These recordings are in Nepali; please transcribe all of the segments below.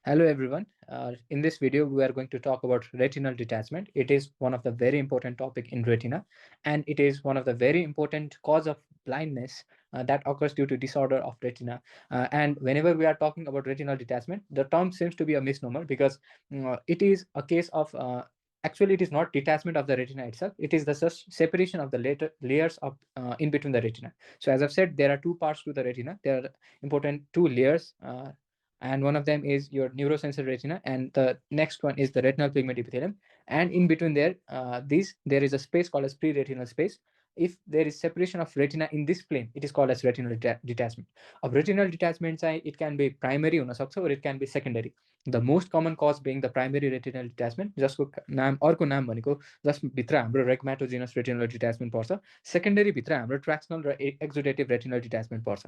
Hello everyone. In this video, we are going to talk about retinal detachment. It is one of the very important topic in retina, and it is one of the very important cause of blindness that occurs due to disorder of retina. And whenever we are talking about retinal detachment, the term seems to be a misnomer because it is a case of actually it is not detachment of the retina itself. It is the separation of the later layers of in between the retina. So as I've said, there are two parts to the retina. There are important two layers. And one of them is your neurosensory retina, and the next one is the retinal pigment epithelium. And in between there, there is a space called as pre-retinal space. If there is separation of retina in this plane, it is called as retinal detachment. Of retinal detachment, it can be primary or it can be secondary. The most common cause being the primary retinal detachment, जसको नाम अर्को नाम भनेको जसभित्र हाम्रो रेग्माटोजिनस रेटिनल डिट्याचमेन्ट पर्छ. सेकेन्डरी भित्र हाम्रो ट्र्याक्सनल र एक्जुडेटिभ रेटिनल डिट्याचमेन्ट पर्छ.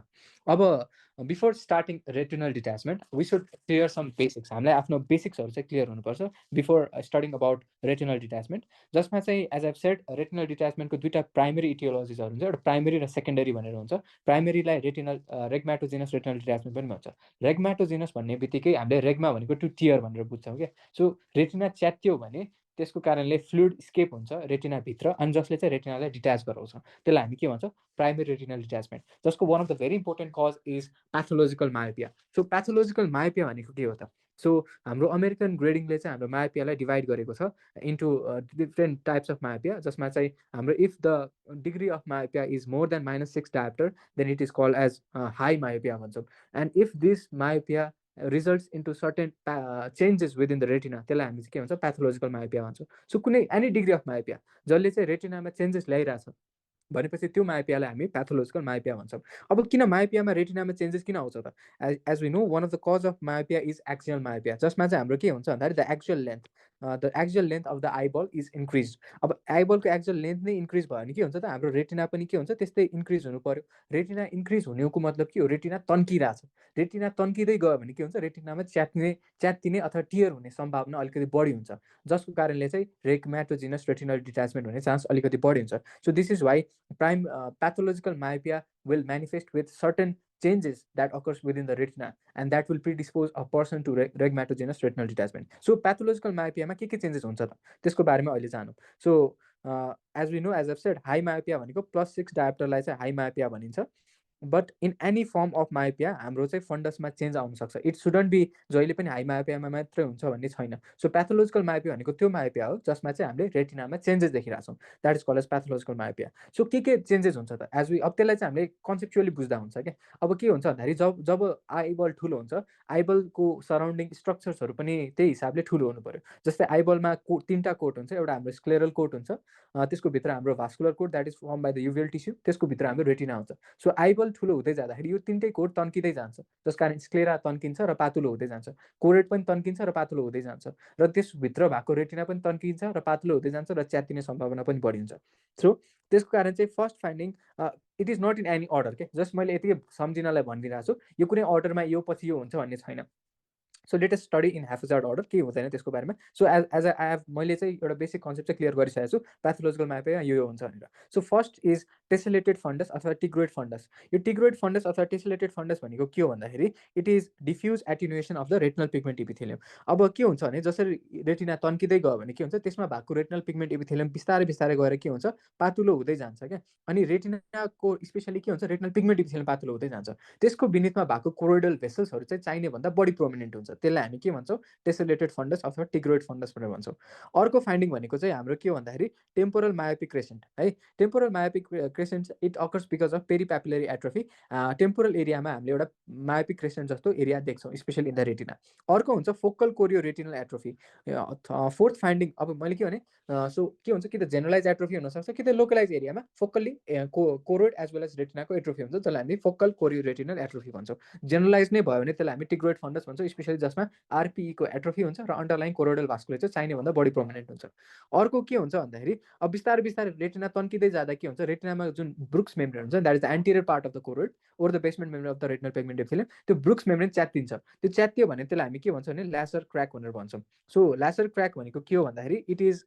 अब before starting retinal detachment we should clear some basics. हामीलाई आफ्नो बेसिक्सहरू चाहिँ क्लियर हुनुपर्छ before starting about retinal detachment, जसमा चाहिँ एज आइभ सेड रेटिनल डिट्याचमेन्टको दुईवटा प्राइमेरी इटियोलोजिसहरू हुन्छ. एउटा प्राइमेरी र सेकेन्डरी भनेर हुन्छ. प्राइमेरीलाई रेग्माटोजिनस रेटिनल डिट्याचमेन्ट पनि भन्छ. रेग्माटोजिनस भन्ने बित्तिकै हामीले रेग्मा भनेको टु टियर भनेर बुझ्छौँ क्या. सो रेटिना च्यात्यो भने त्यसको कारणले फ्लुइड स्केप हुन्छ रेटिनाभित्र, अनि जसले चाहिँ रेटिनालाई डिट्याच गराउँछ. त्यसलाई हामी के भन्छौँ? Primary retinal detachment. जसको one of the very important cause is pathological myopia. So pathological myopia भनेको के हो त? सो हाम्रो अमेरिकन ग्रेडिङले चाहिँ हाम्रो मायोपियालाई डिभाइड गरेको छ into different types of myopia, जसमा चाहिँ हाम्रो if the degree of myopia is more than -6 dioptre then it is called as high myopia भन्छौँ. And if this myopia results into certain changes within the retina, त्यसलाई हामी चाहिँ के भन्छ? प्याथोलोजिकल मायोपिया भन्छौँ. सो कुनै एनी डिग्री अफ मायोपिया जसले चाहिँ रेटिनामा चेन्जेस ल्याइरहेछ भनेपछि त्यो मायोपियालाई हामी प्याथोलोजिकल मायोपिया भन्छौँ. अब किन मायोपियामा रेटिनामा चेन्जेस किन आउँछ त? As we know, one of the cause of myopia is axial myopia, जसमा चाहिँ हाम्रो के हुन्छ भन्दाखेरि the actual length of the eyeball is increase. अब आइबलको एक्चुअल लेन्थ नै इन्क्रिज भयो भने के हुन्छ त? हाम्रो रेटिना पनि के हुन्छ? त्यस्तै इन्क्रिज हुनु पर्यो. रेटिना इन्क्रिज हुनुको मतलब के हो? रेटिना तन्किरहेछ. रेटिना तन्किँदै गयो भने के हुन्छ? रेटिनामा च्यात्तिने अथवा टियर हुने सम्भावना अलिकति बढी हुन्छ, जसको कारणले चाहिँ रेग्माटोजिनस रेटिनल डिट्याचमेन्ट हुने चान्स अलिकति बढी हुन्छ. So this is why pathological myopia will manifest with certain changes that occurs within the retina, and that will predispose a person to regmatogenous retinal detachment. So pathological myopia मा के changes हुन्छ त? त्यसको बारेमा अहिले जानौँ. So as we know, as I've said, high myopia भनेको +6 डायोप्टरलाई चाहिँ हाई मायोपिया भनिन्छ. But in any form of myopia हाम्रो चाहिँ फन्डसमा चेन्ज आउन सक्छ. इट सुडन्ट बी जहिले पनि हाई मायोपियामा मात्रै हुन्छ भन्ने छैन. सो प्याथोलोजिकल मायोपिया भनेको त्यो मायोपिया हो जसमा चाहिँ हामीले रेटिनामा चेन्जेस देखिरहेछौँ. That is called as pathological myopia. So के चेन्जेस हुन्छ त? एज वी अब त्यसलाई चाहिँ हामीले कन्सेप्चुअली बुझ्दा हुन्छ क्या. अब के हुन्छ भन्दाखेरि जब आइबल ठुलो हुन्छ, आइबलको सराउन्डिङ स्ट्रक्चर्सहरू पनि त्यही हिसाबले ठुलो हुनु पर्यो. जस्तै आइबलमा तिनवटा कोट हुन्छ. एउटा हाम्रो स्क्लेरल कोट हुन्छ, त्यसको भित्र हाम्रो vascular coat that is form by the uveal tissue, त्यसको भित्र हाम्रो रेटिना हुन्छ. सो आइबल ठुलो हुँदै जाँदाखेरि यो तिनटै कोड तन्किँदै जान्छ, जस कारण स्क्लेरा तन्किन्छ र पातुलो हुँदै जान्छ. कोरेट पनि तन्किन्छ र पातुलो हुँदै जान्छ, र त्यसभित्र भएको रेटिना पनि तन्किन्छ र पातुलो हुँदै जान्छ, र च्यात्तिने सम्भावना पनि बढिन्छ. सो त्यसको कारण चाहिँ first finding it is not in any order के. जस्ट मैले यति सम्झिनलाई भनिदिरहेको छु. यो कुनै अर्डरमा यो पछि यो हुन्छ भन्ने छैन. So let us study in हेफाजार्ड order. के हुँदैन त्यसको बारेमा. सो एज आई हेभ मैले चाहिँ एउटा बेसिक कन्सेप्ट चाहिँ क्लियर गरिसकेको छु प्याथोलोजिकल मायोपिया यो हुन्छ भनेर. सो फर्स्ट इज टेसेलेटेड फन्डस अथवा टिग्रोइड फन्डस. यो टिग्रोइड फन्डस अथवा टेसेलेटेड फन्डस भनेको के हो भन्दाखेरि it is diffuse attenuation of the retinal pigment epithelium. अब के हुन्छ भने जसरी रेटिना तन्किँदै गयो भने के हुन्छ? त्यसमा भएको रेटिनल पिगमेन्ट इपिथेलियम बिस्तारै बिस्तारै गएर के हुन्छ? पातुलो हुँदै जान्छ क्या. अनि रेटिनाको स्पेसली के हुन्छ? रेटिनल पिगमेन्ट इपिथेलियम पातुलो हुँदै जान्छ. त्यसको बिनितमा भएको कोरोइडल भेसल्सहरू चाहिँ चाहिने भन्दा बढी प्रोमिनेन्ट हुन्छ. त्यसलाई हामी के भन्छौँ? टेसेलेटेड फन्डस अथवा टिग्रोइड फन्डस भनेर भन्छौँ. अर्को फाइन्डिङ भनेको चाहिँ हाम्रो के हो भन्दाखेरि टेम्पोरल मायोपिक क्रेसेन्ट है. Temporal myopic crescent it occurs because of peripapillary atrophy. Temporal एरियामा हामीले एउटा मायोपिक क्रेसेन्ट जस्तो एरिया देख्छौँ, स्पेसली इन द रेटिना. अर्को हुन्छ focal chorioretinal atrophy. Fourth finding अब मैले के भने सो के हुन्छ? कि त जेनरलाइज एट्रोफी हुनसक्छ, कि त लोकलाइज एरियामा focally choroid as well as रेटिनाको एट्रोफी हुन्छ, जसलाई हामी फोकल कोरियो रेटिनल एट्रोफी भन्छौँ. जेनरलाइज नै भयो भने त्यसलाई हामी टिग्रोइड फन्डस भन्छौँ, स्पेसली जसमा आरपिईको एट्रोफी हुन्छ र अन्डरलाइन कोरोइडल भास्कुलेचर चाहिने भन्दा बढी प्रोमिनेन्ट हुन्छ. अर्को के हुन्छ भन्दाखेरि अब बिस्तारै बिस्तारै रेटिना तन्किँदै जाँदा के हुन्छ? रेटिनामा जुन ब्रुक्स मेम्ब्रेन हुन्छ, that is the anterior part of the choroid or the basement membrane of the retinal pigment epithelium. त्यो ब्रुक्स मेम्ब्रेन च्यात्तिन्छ. त्यो च्यात्तियो भने त्यसलाई हामी के भन्छौँ भने ल्यासर क्र्याक भनेर भन्छौँ. सो ल्यासर क्र्याक भनेको के हो भन्दाखेरि इट इज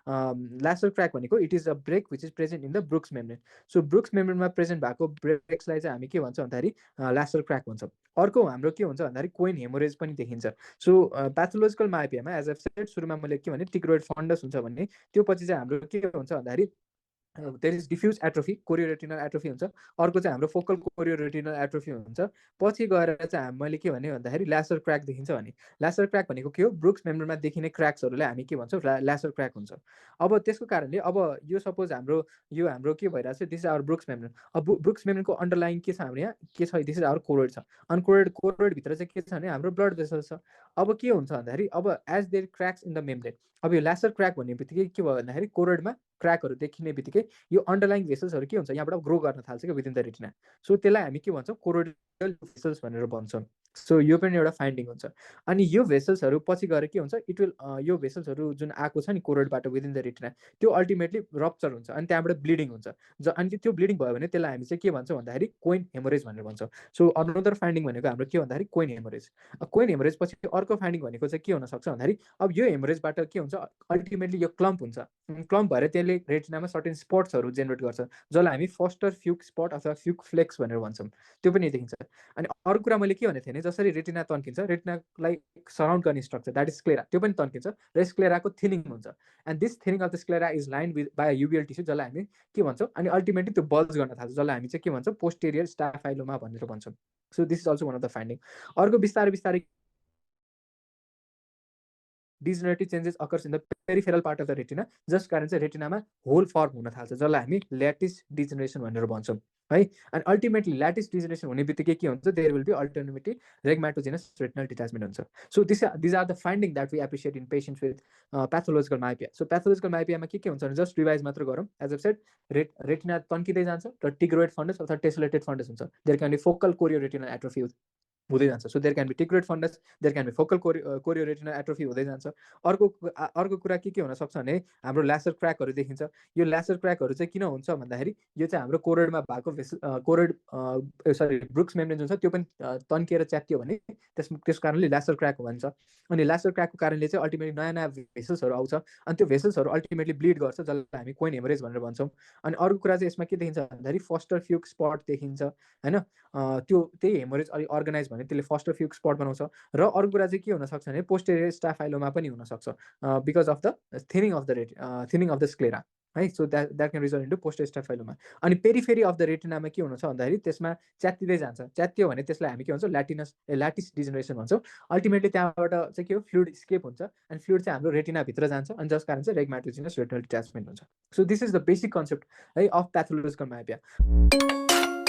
ल्यासर क्र्याक भनेको it is a break which is present in the Bruch's membrane. So Bruch's मेम्ब्रेनमा प्रेजेन्ट भएको ब्रेक्सलाई चाहिँ हामी के भन्छ भन्दाखेरि ल्यासर क्र्याक भन्छ. अर्को हाम्रो के हुन्छ भन्दाखेरि कोइन हेमोरेज पनि देखिन्छ. सो प्याथोलोजिकल मायोपियामा एज अ सेट सुरुमा मैले के भने टिक्रोइड फन्डस हुन्छ भन्ने, त्यो पछि चाहिँ हाम्रो के हुन्छ भन्दाखेरि there is diffuse atrophy, chorioretinal atrophy हुन्छ. अर्को चाहिँ हाम्रो फोकल कोरियोरेटिनल एट्रोफी हुन्छ. पछि गएर चाहिँ मैले के भने भन्दाखेरि ल्यासर क्र्याक देखिन्छ भने. ल्यासर क्र्याक भनेको के हो, ब्रुक्स मेम्ब्रेनमा देखिने क्र्याक्सहरूलाई हामी के भन्छौँ, ल्यासर क्र्याक हुन्छ. अब त्यसको कारणले अब यो सपोज हाम्रो के भइरहेको छ, this is our Bruch's membrane. अब ब्रुक्स मेम्ब्रेनको अन्डरलाइन के छ हाम्रो यहाँ, के छ, दिस इज आवर कोरोइड छ. अनि कोरोइडभित्र चाहिँ के छ भने हाम्रो ब्लड भेसल्स छ. अब के हुन्छ भन्दाखेरि अब as there cracks in the membrane, अब यो ल्यासर क्र्याक भन्ने बित्तिकै के भयो भन्दाखेरि कोरोइडमा क्र्याकहरू देखिने बित्तिकै यो अन्डरलाइन भेसल्सहरू के हुन्छ, यहाँबाट ग्रो गर्न थाल्छ क्या विदिन द रेटिना. सो त्यसलाई हामी के भन्छौँ, कोरोइडल भेसल्स भनेर भन्छौँ. सो यो पनि एउटा फाइन्डिङ हुन्छ. अनि यो भेसल्सहरू पछि गएर के हुन्छ, इट विल यो भेसल्सहरू जुन आएको छ नि कोरोइडबाट विदिन द रेटिना, त्यो अल्टिमेटली रप्चर हुन्छ अनि त्यहाँबाट ब्लिडिङ हुन्छ. अनि त्यो ब्लिडिङ भयो भने त्यसलाई हामी चाहिँ के भन्छौँ भन्दाखेरि कोइन हेमोरेज भनेर भन्छौँ. सो अनदर फाइन्डिङ भनेको हाम्रो के भन्दाखेरि कोइन हेमोरेज. कोइन हेमोरेज पछि अर्को फाइन्डिङ भनेको चाहिँ के हुनसक्छ भन्दाखेरि अब यो हेमोरेजबाट के हुन्छ, अल्टिमेटली यो क्लम्प हुन्छ. क्लम्प भएर त्यसले रेटिनामा सर्टेन स्पट्सहरू जेनेरेट गर्छ, जसलाई हामी फस्टर फ्युक स्पट अथवा फ्युक फ्लेक्स भनेर भन्छौँ. त्यो पनि देखिन्छ. अनि अर्को कुरा मैले के भनेको थिएँ भने, जसरी रेटिना तन्किन्छ, रेटिनालाई सराउन्ड गर्ने स्ट्रक्चर द्याट इज स्क्लेरा, त्यो पनि तन्किन्छ र स्क्लेराको थिनिङ हुन्छ. And this thinning of the sclera is line with by uveal tissue, जसलाई हामी के भन्छौँ, अनि अल्टिमेटली त्यो बल्ज गर्न थाल्छ, जसलाई हामी चाहिँ के भन्छौँ, पोस्टेरियर स्टाफाइलोमा भनेर भन्छौँ. So this is also one of the finding. अर्को बिस्तारै बिस्तारै degenerative changes occurs in the peripheral part of the retina, जस कारण चाहिँ रेटिनामा होल फर्म हुन थाल्छ, जसलाई हामी ल्याटिस डिजेनरेसन भनेर भन्छौँ है. अनि अल्टिमेटली ल्याटिस डिजेनरेसन हुने बित्तिकै के हुन्छ, there will be alternative rhegmatogenous retinal detachment हुन्छ. So this are the finding that we appreciate in patients with pathological myopia. So pathological मायोपियामा के हुन्छ भने, जस्ट रिभाइज मात्र गरौँ. एज अ सेट रेटिना तन्किँदै जान्छ र टिग्रोइड फन्डस अथवा टेसोलेटेड फन्डस हुन्छ. There can be focal chorioretinal atrophy हुँदै जान्छ. So there can be tigroid fundus, there can be focal chorioretinal atrophy हुँदै जान्छ. अर्को कुरा के हुनसक्छ भने हाम्रो ल्यासर क्र्याकहरू देखिन्छ. यो ल्यासर क्र्याकहरू चाहिँ किन हुन्छ भन्दाखेरि यो चाहिँ हाम्रो कोरोइडमा भएको कोरोइड सरी ब्रुक्स मेम्ब्रेन जुन छ त्यो पनि तन्किएर च्यात्तियो भने त्यस कारणले ल्यासर क्र्याक भन्छ. अनि ल्यासर क्र्याकको कारणले चाहिँ अल्टिमेटली नयाँ नयाँ भेसल्सहरू आउँछ अनि त्यो भेसल्सहरू अल्टिमेटली ब्लिड गर्छ, जसलाई हामी कोइन हेमोरेज भनेर भन्छौँ. अनि अर्को कुरा चाहिँ यसमा के देखिन्छ भन्दाखेरि फस्टर फ्युक स्पट देखिन्छ होइन. त्यो त्यही हेमोरेज अलिक अर्गनाइज भने त्यसले फस्टर फ्युक स्पट बनाउँछ. र अर्को कुरा चाहिँ के हुनसक्छ भने पोस्टेरियर स्टाफाइलोमा पनि हुनसक्छ because of the thinning of the sclera है. So that can result into posterior staphyloma. अनि पेरिफेरी अफ द रेटिनामा के हुन्छ भन्दाखेरि त्यसमा च्यात्तिँदै जान्छ. च्यात्तियो भने त्यसलाई हामी के भन्छौँ, ल्याटिस डिजेनरेसन भन्छौँ. अल्टिमेटली त्यहाँबाट चाहिँ के हो, फ्लुइड स्केप हुन्छ अनि फ्लुइड चाहिँ हाम्रो रेटिनाभित्र जान्छ अनि जस कारण चाहिँ रेगमाटोजेनस रेटिनल डिटाचमेन्ट हुन्छ. So this is the basic concept है अफ प्याथोलोजिकल मायोपिया.